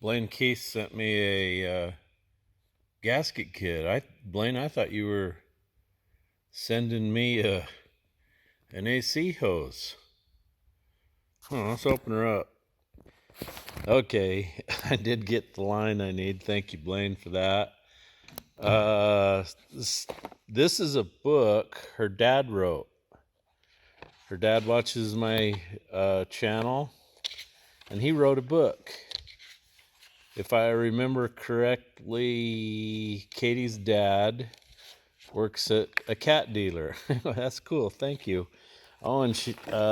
Blaine Keith sent me a gasket kit. Blaine, I thought you were sending me an AC hose. Let's open her up. Okay, I did get the line I need. Thank you, Blaine, for that. This is a book her dad wrote. Her dad watches my channel, and he wrote a book. If I remember correctly, Katie's dad works at a cat dealer. That's cool. Thank you. Oh, and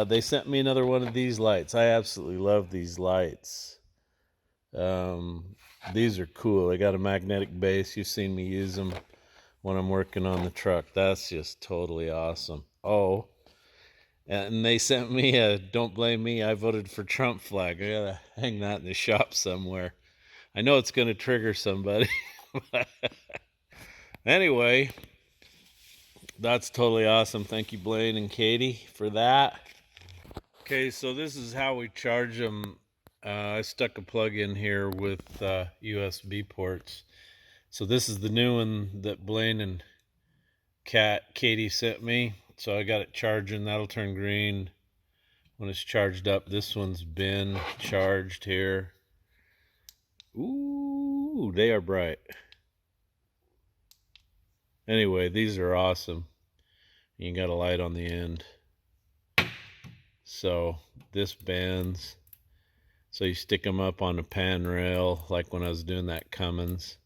they sent me another one of these lights. I absolutely love these lights. These are cool. They got a magnetic base. You've seen me use them when I'm working on the truck. That's just totally awesome. Oh, and they sent me a "Don't blame me, I voted for Trump" flag. I gotta hang that in the shop somewhere. I know it's gonna trigger somebody. Anyway, that's totally awesome. Thank you, Blaine and Katie, for that. Okay, so this is how we charge them. I stuck a plug in here with USB ports. So this is the new one that Blaine and Katie sent me. So I got it charging. That'll turn green when it's charged up. This one's been charged here. Ooh, they are bright. Anyway, these are awesome. You got a light on the end. So this bends. So you stick them up on a pan rail, like when I was doing that Cummins.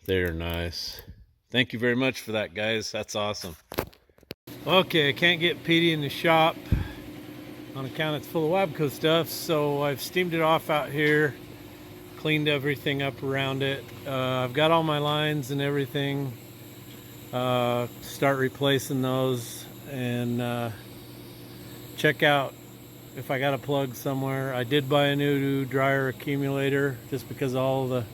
They're nice. Thank you very much for that, guys. That's awesome. Okay, I can't get Petey in the shop on account it's full of Wabco stuff, so I've steamed it off out here, cleaned everything up around it. I've got all my lines and everything. Start replacing those and check out if I got a plug somewhere. I did buy a new dryer accumulator just because of all the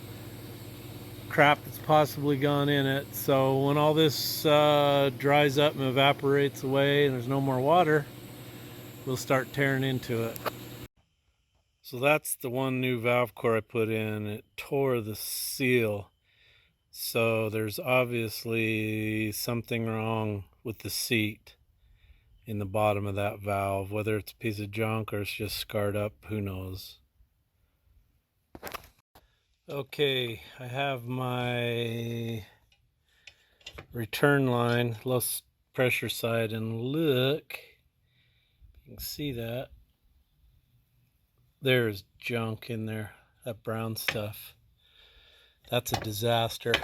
crap that's possibly gone in it. So when all this dries up and evaporates away and there's no more water, we'll start tearing into it. So that's the one new valve core I put in. It tore the seal. So there's obviously something wrong with the seat in the bottom of that valve. Whether it's a piece of junk or it's just scarred up, who knows. Okay, I have my return line, low pressure side, and look, you can see that there's junk in there, that brown stuff. That's a disaster.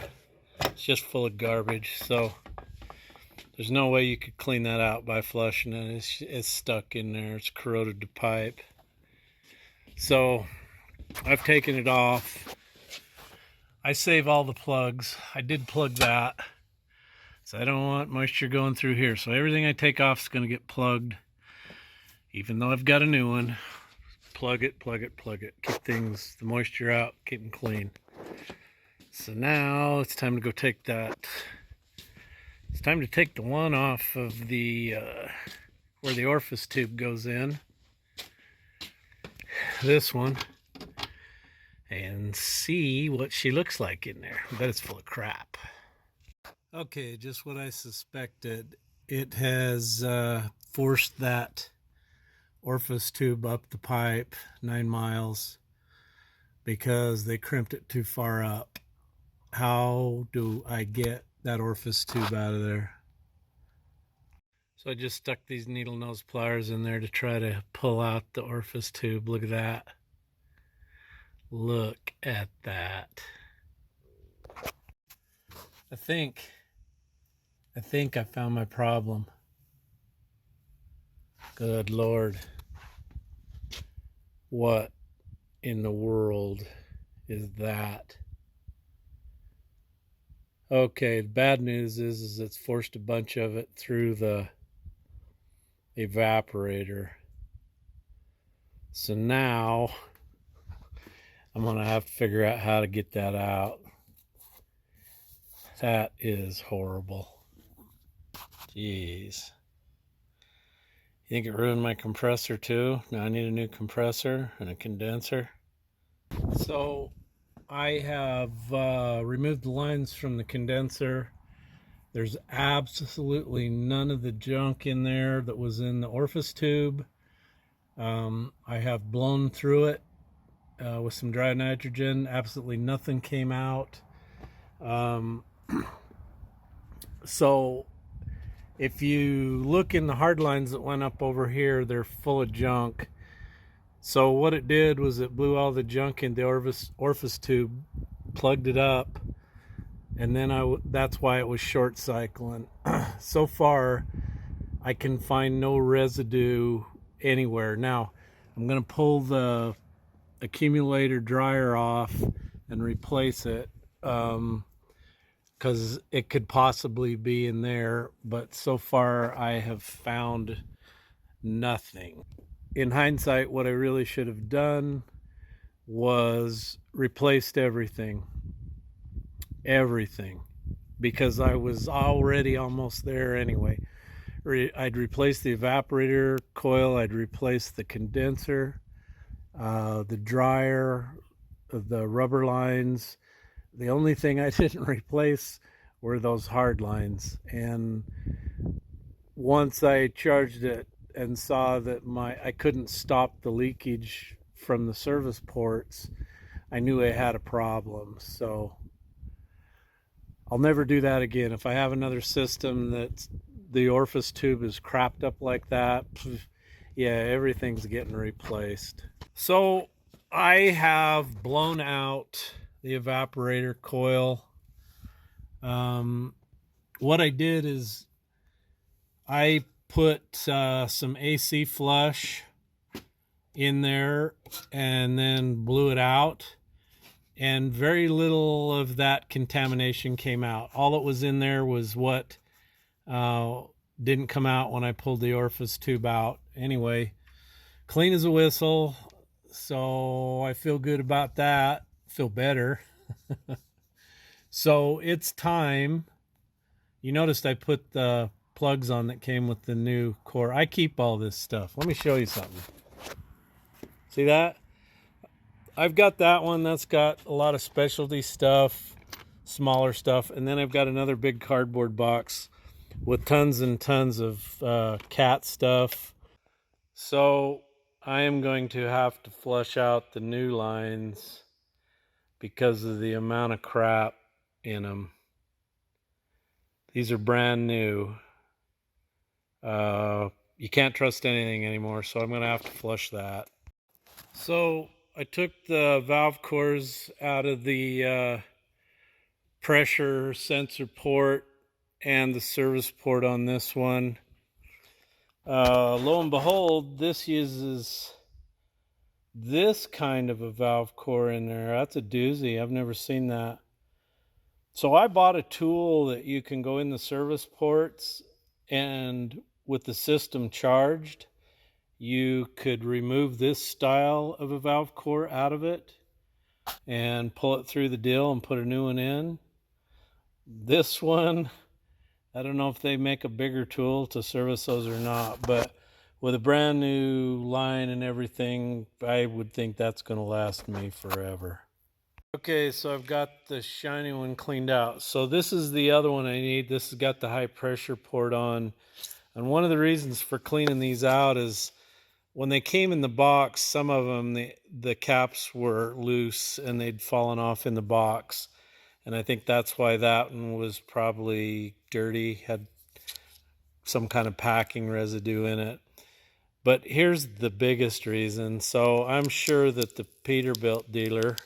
It's just full of garbage, so there's no way you could clean that out by flushing it. It's stuck in there. It's corroded the pipe. So I've taken it off. I save all the plugs. I did plug that, so I don't want moisture going through here. So everything I take off is going to get plugged, even though I've got a new one. Plug it, plug it, plug it. Keep things, the moisture out, keep them clean. So now it's time to go take that. It's time to take the one off of the where the orifice tube goes in. This one. And see what she looks like in there. I bet it's full of crap. Okay, just what I suspected. It has forced that orifice tube up the pipe 9 miles because they crimped it too far up. How do I get that orifice tube out of there? So I just stuck these needle nose pliers in there to try to pull out the orifice tube. Look at that. Look at that. I think I found my problem. Good Lord. What in the world is that? Okay, the bad news is it's forced a bunch of it through the evaporator. So now I'm gonna have to figure out how to get that out. That is horrible. Jeez. You think it ruined my compressor too? Now I need a new compressor and a condenser. So I have removed the lines from the condenser. There's absolutely none of the junk in there that was in the orifice tube. I have blown through it with some dry nitrogen. Absolutely nothing came out. So if you look in the hard lines that went up over here, they're full of junk. So what it did was it blew all the junk in the orifice tube, plugged it up, and then that's why it was short cycling. So far, I can find no residue anywhere. Now, I'm going to pull the accumulator dryer off and replace it because it could possibly be in there, but so far I have found nothing. In hindsight, what I really should have done was replaced everything, because I was already almost there anyway. I'd replace the evaporator coil, I'd replace the condenser, the dryer, the rubber lines. The only thing I didn't replace were those hard lines. And once I charged it and saw that I couldn't stop the leakage from the service ports, I knew I had a problem. So I'll never do that again. If I have another system that the orifice tube is crapped up like that, yeah, everything's getting replaced. So I have blown out the evaporator coil. What I did is I put some AC flush in there and then blew it out, and very little of that contamination came out. All that was in there was what didn't come out when I pulled the orifice tube out. Anyway, clean as a whistle, so I feel good about that. Feel better. So it's time. You noticed I put the plugs on that came with the new core. I keep all this stuff. Let me show you something. See that? I've got that one that's got a lot of specialty stuff, smaller stuff, and then I've got another big cardboard box with tons and tons of cat stuff. So I am going to have to flush out the new lines because of the amount of crap in them. These are brand new. You can't trust anything anymore, so I'm going to have to flush that. So I took the valve cores out of the pressure sensor port and the service port on this one. Lo and behold, this uses this kind of a valve core in there. That's a doozy. I've never seen that. So I bought a tool that you can go in the service ports, and with the system charged, you could remove this style of a valve core out of it and pull it through the dill and put a new one in. This one, I don't know if they make a bigger tool to service those or not, but with a brand new line and everything, I would think that's going to last me forever. Okay, so I've got the shiny one cleaned out. So this is the other one I need. This has got the high pressure port on. And one of the reasons for cleaning these out is when they came in the box, some of them, the caps were loose and they'd fallen off in the box. And I think that's why that one was probably dirty, had some kind of packing residue in it. But here's the biggest reason. So I'm sure that the Peterbilt dealer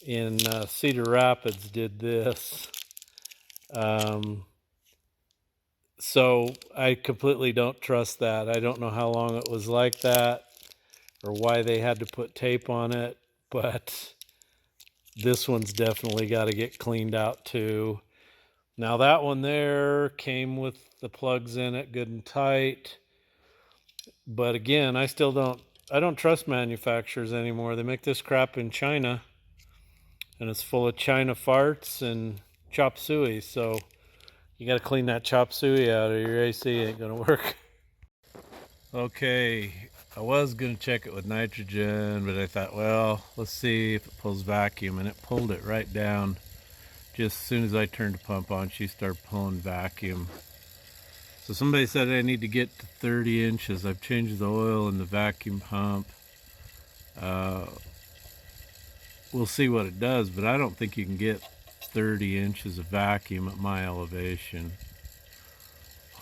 in Cedar Rapids did this. So I completely don't trust that. I don't know how long it was like that or why they had to put tape on it, but this one's definitely got to get cleaned out too. Now that one there came with the plugs in it good and tight, but again, I don't trust manufacturers anymore. They make this crap in China, and it's full of China farts and chop suey, so you got to clean that chop suey out or your AC ain't gonna work. Okay, I was going to check it with nitrogen, but I thought, well, let's see if it pulls vacuum, and it pulled it right down. Just as soon as I turned the pump on, she started pulling vacuum. So somebody said I need to get to 30 inches. I've changed the oil in the vacuum pump. We'll see what it does, but I don't think you can get 30 inches of vacuum at my elevation.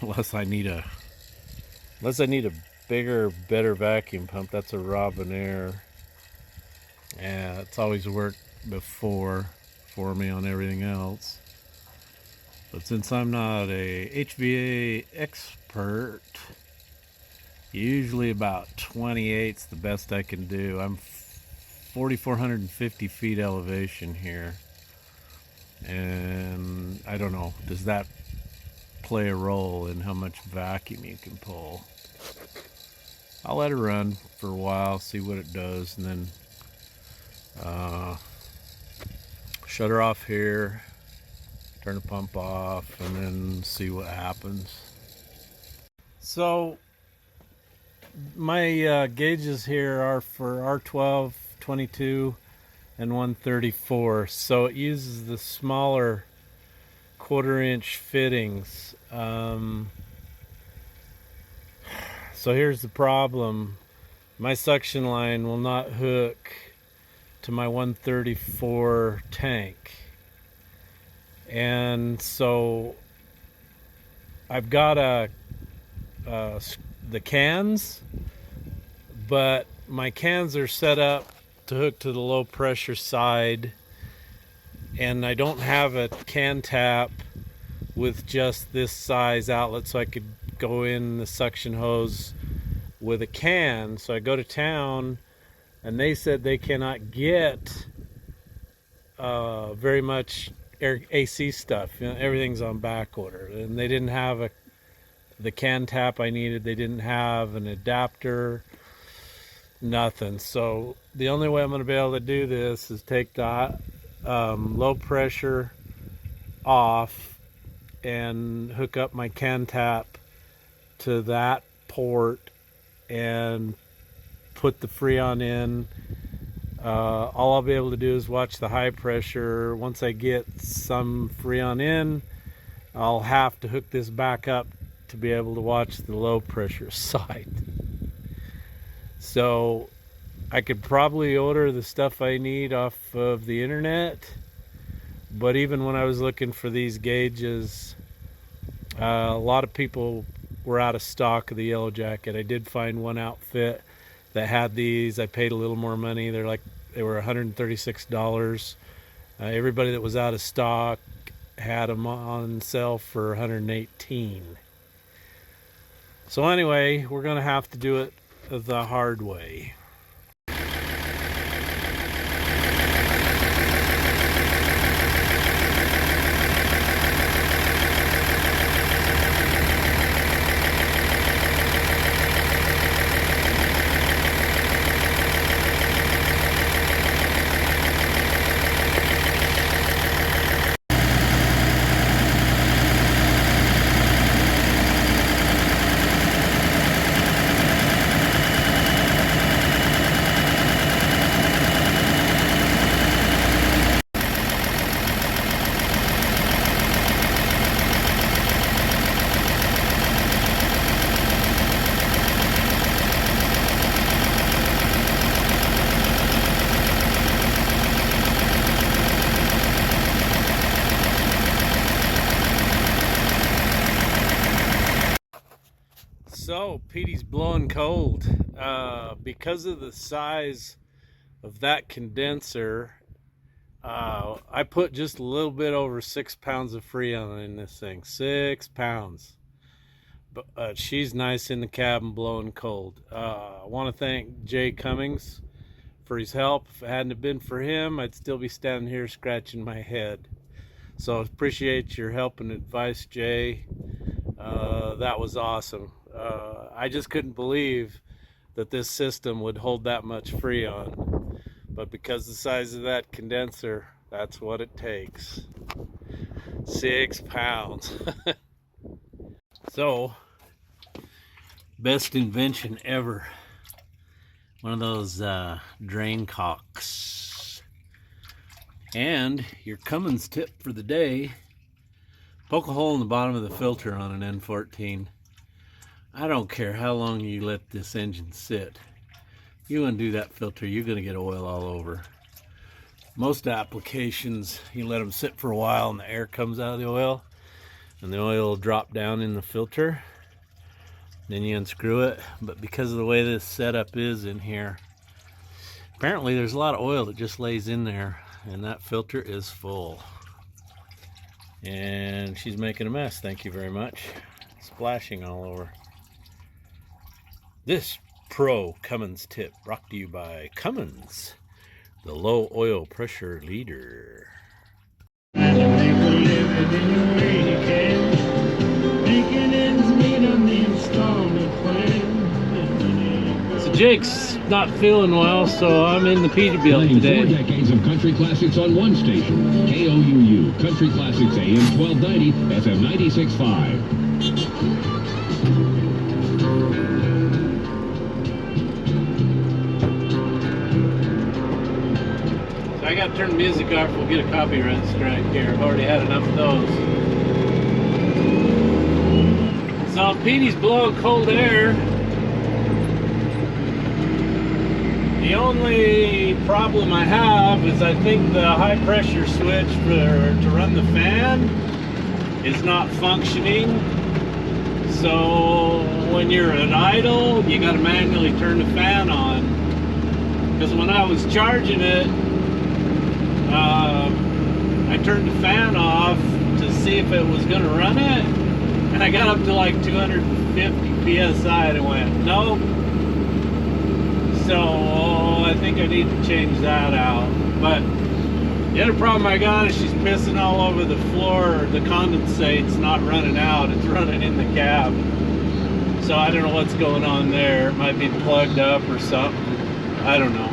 Unless I need a bigger, better vacuum pump. That's a Robinair. Yeah, it's always worked before for me on everything else. But since I'm not a HVA expert, usually about 28's the best I can do. I'm 4,450 feet elevation here. And I don't know, does that play a role in how much vacuum you can pull? I'll let it run for a while, see what it does, and then shut her off here, turn the pump off, and then see what happens. So my gauges here are for R12, 22, and 134. So it uses the smaller 1/4 inch fittings. So here's the problem. My suction line will not hook to my 134 tank. And so I've got the cans, but my cans are set up to hook to the low pressure side, and I don't have a can tap with just this size outlet, so I could go in the suction hose with a can. So I go to town, and they said they cannot get very much AC stuff. You know, everything's on back order, and they didn't have the can tap I needed. They didn't have an adapter, nothing. So the only way I'm going to be able to do this is take the low pressure off and hook up my can tap to that port and put the Freon in. All I'll be able to do is watch the high pressure. Once I get some Freon in, I'll have to hook this back up to be able to watch the low pressure side. So I could probably order the stuff I need off of the internet, but even when I was looking for these gauges, a lot of people were out of stock of the Yellow Jacket. I did find one outfit that had these. I paid a little more money. They were $136. Everybody that was out of stock had them on sale for $118. So anyway, we're gonna have to do it the hard way. So Petey's blowing cold. Because of the size of that condenser, I put just a little bit over 6 pounds of Freon in this thing. 6 pounds. But she's nice in the cabin blowing cold. I want to thank Jay Cummings for his help. If it hadn't been for him, I'd still be standing here scratching my head. So appreciate your help and advice, Jay. That was awesome. I just couldn't believe that this system would hold that much Freon. But because the size of that condenser, that's what it takes. 6 pounds. So, best invention ever. One of those drain cocks. And your Cummins tip for the day: poke a hole in the bottom of the filter on an N14. I don't care how long you let this engine sit. You undo that filter, you're going to get oil all over. Most applications, you let them sit for a while and the air comes out of the oil, and the oil will drop down in the filter. Then you unscrew it. But because of the way this setup is in here, apparently there's a lot of oil that just lays in there, and that filter is full. And she's making a mess, thank you very much. Splashing all over. This Pro Cummins tip brought to you by Cummins, the low oil pressure leader. So Jake's not feeling well, so I'm in the Peterbilt today. 4 decades of country classics on one station. KOUU, Country Classics AM 1290, FM 96.5. I gotta turn the music off, we'll get a copyright strike here. I've already had enough of those. So Petey's blowing cold air. The only problem I have is I think the high pressure switch to run the fan is not functioning. So when you're at idle, you gotta manually turn the fan on. Because when I was charging it, I turned the fan off to see if it was going to run it, and I got up to like 250 psi and it went nope. So I think I need to change that out. But the other problem I got is she's pissing all over the floor. The condensate's not running out, it's running in the cab. So I don't know what's going on there. It might be plugged up or something, I don't know.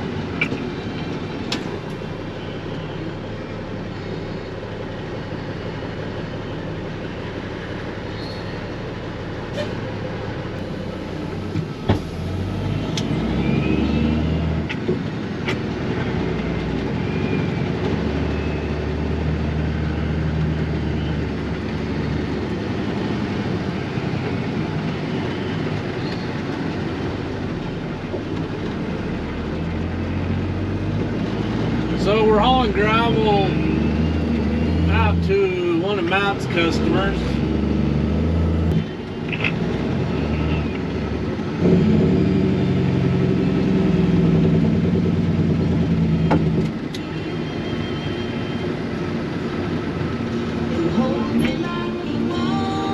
So we're hauling gravel out to one of Matt's customers.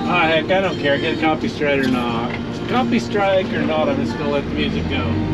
Ah, heck, I don't care. Get a copy strike or not. Copy strike or not, I'm just gonna let the music go.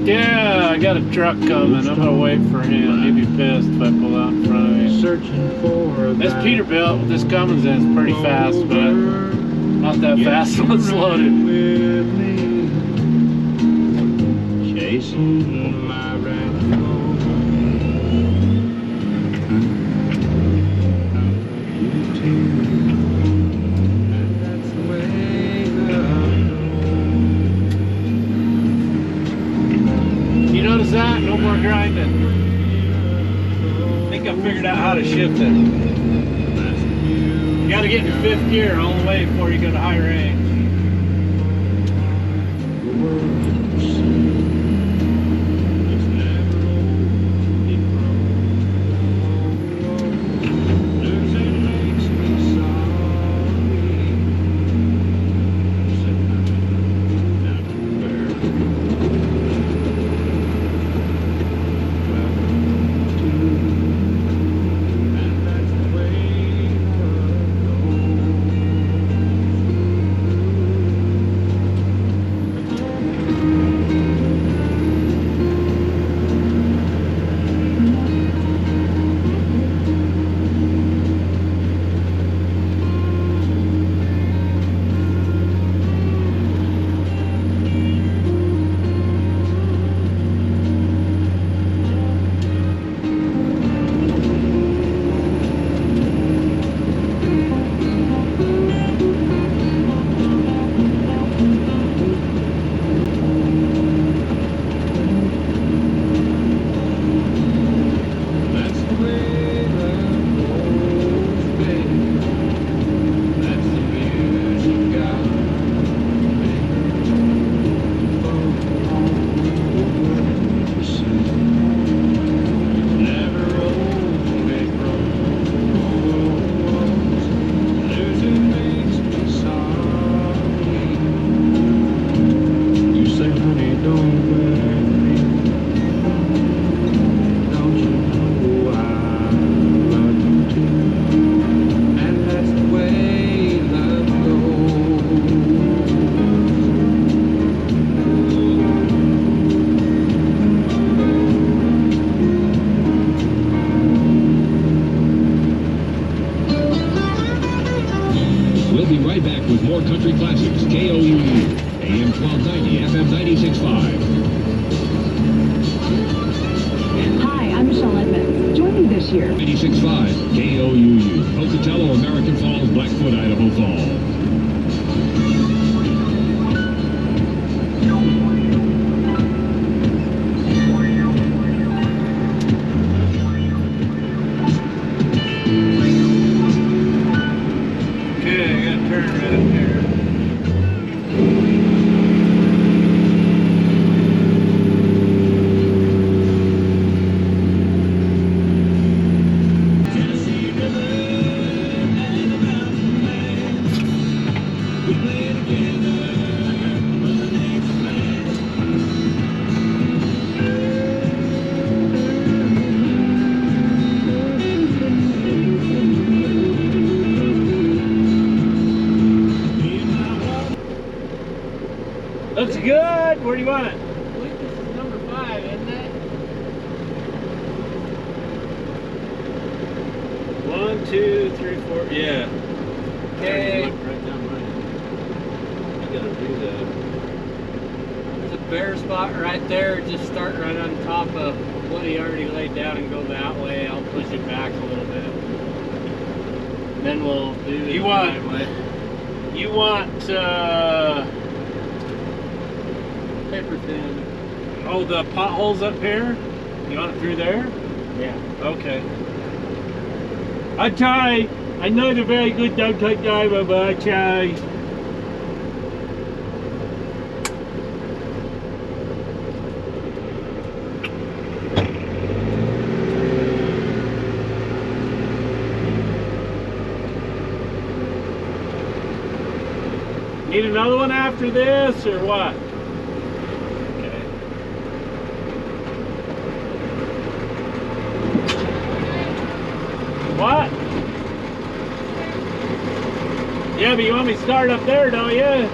Yeah, I got a truck coming. I'm gonna wait for him. He'd be pissed if I pull out in front of him. Searching for this Peterbilt with this Cummins in is pretty fast, but not that fast when it's loaded. Chasing my Notice that? No more grinding. I think I figured out how to shift it. You gotta get in 5th gear all the way before you go to high range. right back with more country classics. KOUU, AM 1290, FM 96.5. Hi, I'm Michelle Edmonds. Join me this year. 96.5, KOUU, Pocatello, American Falls, Blackfoot, Idaho Falls. Looks good. Where do you want it? I believe this is number 5, isn't it? 1, 2, 3, 4. Yeah. Okay. Right down mine. I gotta do that. There's a bare spot right there. Just start right on top of what he already laid down and go that way. I'll push it back a little bit. Then we'll do it You the want- right way. You want Paper thin. oh, the potholes up here? You want it through there? Yeah. Okay. I try. I'm not a very good dog type driver, but I try. Need another one after this, or what? Okay. What? Yeah, but you want me to start up there, don't you?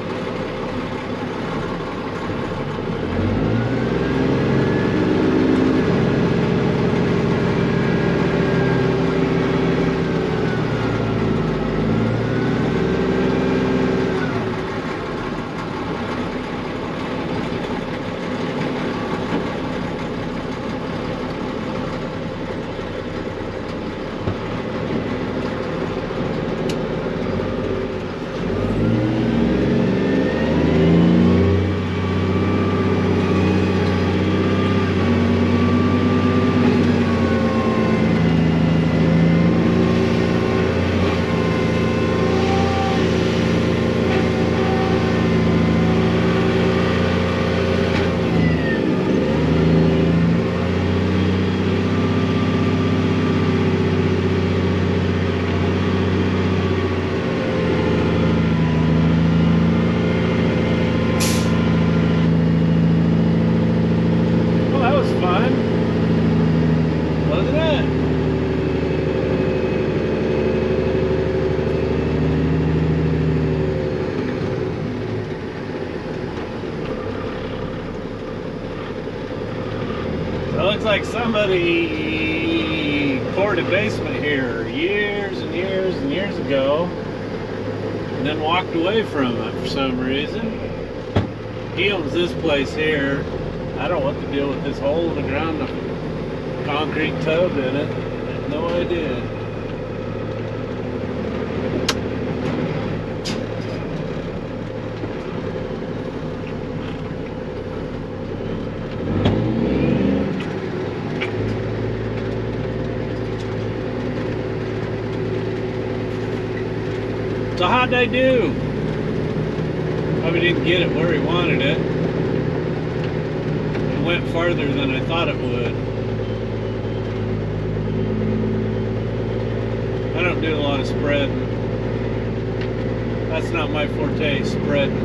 Looks like somebody poured a basement here years and years and years ago and then walked away from it for some reason. He owns this place here. I don't know what the deal with this hole in the ground, the concrete tub in it. I have no idea. So how'd they do? Probably didn't get it where he wanted it. It went farther than I thought it would. I don't do a lot of spreading. That's not my forte, spreading.